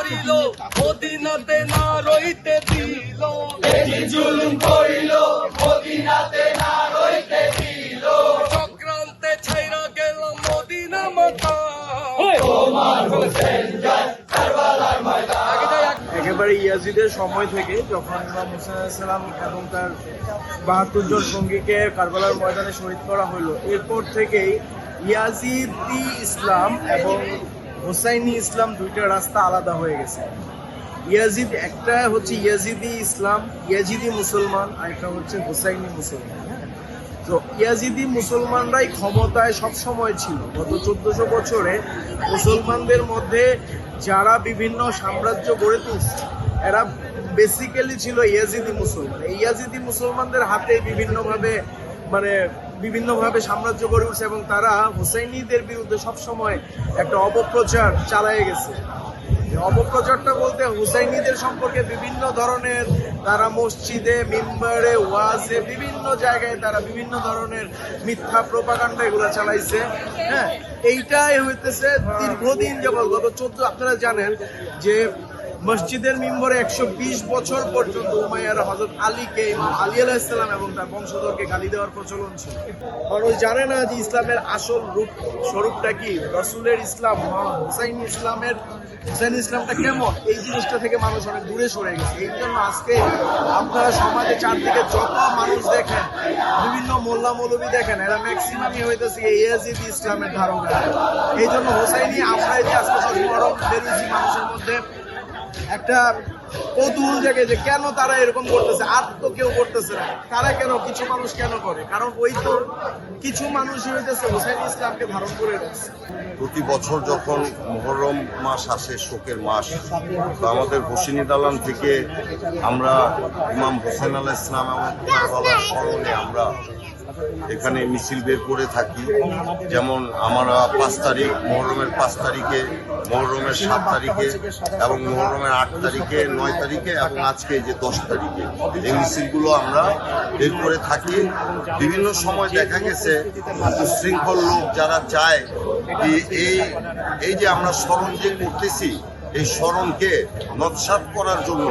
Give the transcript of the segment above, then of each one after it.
করিল মদিনাতে না রইতে দিল, বেশি জুলুম করিল মদিনাতে না রইতে দিল। চক্রান্তে ছাইরা গেল মদিনা মাতা। তোমার হোসেন যায় কারবালার ময়দান। একেবারে ইয়াজিদের সময় থেকে যখন ইমাম হুসাইন আলাইহিস সালাম এবং তার ৭২ জন সঙ্গীকে কারবালার ময়দানে শহীদ করা হলো, এরপর থেকেই ইয়াজিদি ইসলাম এবং হুসাইনি ইসলাম দুইটা রাস্তা আলাদা হয়ে গেছে। ইয়াজিদ একটা হচ্ছে ইয়াজিদি ইসলাম, ইয়াজিদি মুসলমান, আর একটা হচ্ছে হুসাইনি মুসলমান। তো ইয়াজিদি মুসলমানরাই ক্ষমতায় সব সময় ছিল। গত ১৪০০ বছরে মুসলমানদের মধ্যে যারা বিভিন্ন সাম্রাজ্য গড়ে তুলছে এরা বেসিক্যালি ছিল ইয়াজিদি মুসলমান। এই ইয়াজিদি মুসলমানদের হাতে বিভিন্নভাবে সাম্রাজ্য গড়ে উঠছে এবং তারা হুসাইনিদের বিরুদ্ধে সবসময় একটা অপপ্রচার চালিয়ে গেছে। অপপ্রচারটা বলতে হুসাইনিদের সম্পর্কে বিভিন্ন ধরনের তারা মসজিদে, মিম্বারে, ওয়াজে, বিভিন্ন জায়গায় তারা বিভিন্ন ধরনের মিথ্যা প্রোপাগান্ডা এগুলো চালাইছে। হ্যাঁ, এইটাই হইতেছে দীর্ঘদিন যাবত। গত আপনারা জানেন যে মসজিদের মিম্বরে ১২০ বছর পর্যন্ত উমাইয়ারা হযরত আলীকে, ইমাম আলী আলাইহিস সালাম এবং তার বংশধরকে গালি দেওয়ার প্রচলন ছিল। কারণ ওই জানে না যে ইসলামের আসল স্বরূপটা কি, রাসূলের ইসলাম, হুসাইন ইসলামটা কেমন, এই জিনিসটা থেকে মানুষ অনেক দূরে সরে গেছে। এই জন্য আজকে আপনারা সমাজে চারদিকে যত মানুষ দেখেন, বিভিন্ন মোল্লা মৌলবী দেখেন, এরা ম্যাক্সিমামই হইতেছে ইয়াজিদি ইসলামের ধারণা। এই জন্য হুসাইনি আমরা এই যে আজকে মহরম বেরোছি, মানুষের মধ্যে একটা কৌতূহল জাগে যে কেন তারা এরকম করতেছে। আর তো কেউ করতেছে না, তারা কেন, কিছু মানুষ কেন করে? কারণ ওই তো কিছু মানুষই হইতেছে হুসাইন ইসলামকে ধারণ করে রাখছে। প্রতি বছর যখন মুহররম মাস আসে, শোকের মাস, তো আমাদের হোসেনি দালান থেকে আমরা ইমাম হোসেন আলাইহিস সালাম এবং কারবালার স্মরণে আমরা এখানে মিছিল বের করে থাকি। যেমন আমরা ৫ তারিখ, মুহররমের ৫ তারিখে, মুহররমের ৭ তারিখে এবং মুহররমের ৮ তারিখে, ৯ তারিখে এবং আজকে যে ১০ তারিখে এই মিছিলগুলো আমরা বের করে থাকি। বিভিন্ন সময় দেখা গেছে উচ্ছৃঙ্খল লোক যারা চায় এই যে আমরা স্মরণ যে করতেছি, এই স্মরণকে নস্যাৎ করার জন্য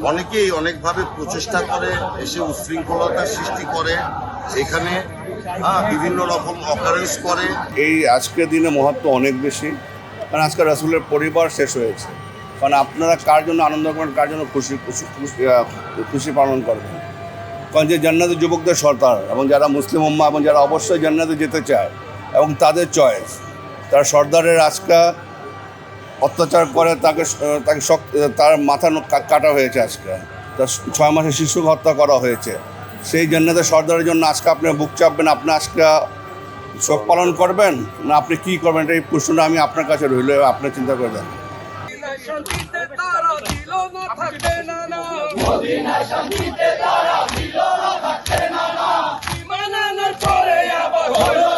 অনেকেই অনেকভাবে প্রচেষ্টা করে, এসে উচ্ছৃঙ্খলতার সৃষ্টি করে, এখানে বিভিন্ন রকম অকারেন্স করে। এই আজকের দিনে মহত্ব অনেক বেশি, কারণ আজকে রাসূলের পরিবার শেষ হয়েছে। কারণ আপনারা কার জন্য আনন্দ করবেন, কার জন্য খুশি পালন করবেন? কারণ যে জান্নাতের যুবকদের সর্দার এবং যারা মুসলিম উম্মাহ এবং যারা অবশ্যই জান্নাতে যেতে চায় এবং তাদের চয়েস, তারা সর্দারের আজকে অত্যাচার করে, তার মাথা কাটা হয়েছে, আজকে তার ৬ মাসের শিশুকে হত্যা করা হয়েছে। সেই জান্নাতের সর্দারের জন্য আজকে আপনি বুক চাপবেন, আপনি আজকে শোক পালন করবেন না আপনি কি করবেন? এই প্রশ্নটা আমি আপনার কাছে রইল, আপনি চিন্তা করে দেন। শান্তিতে তারা দিল না, থাকবে না না, মদিনায় শান্তিতে তারা দিল না, থাকবে না না। ঈমান আনার পরে আবার হলো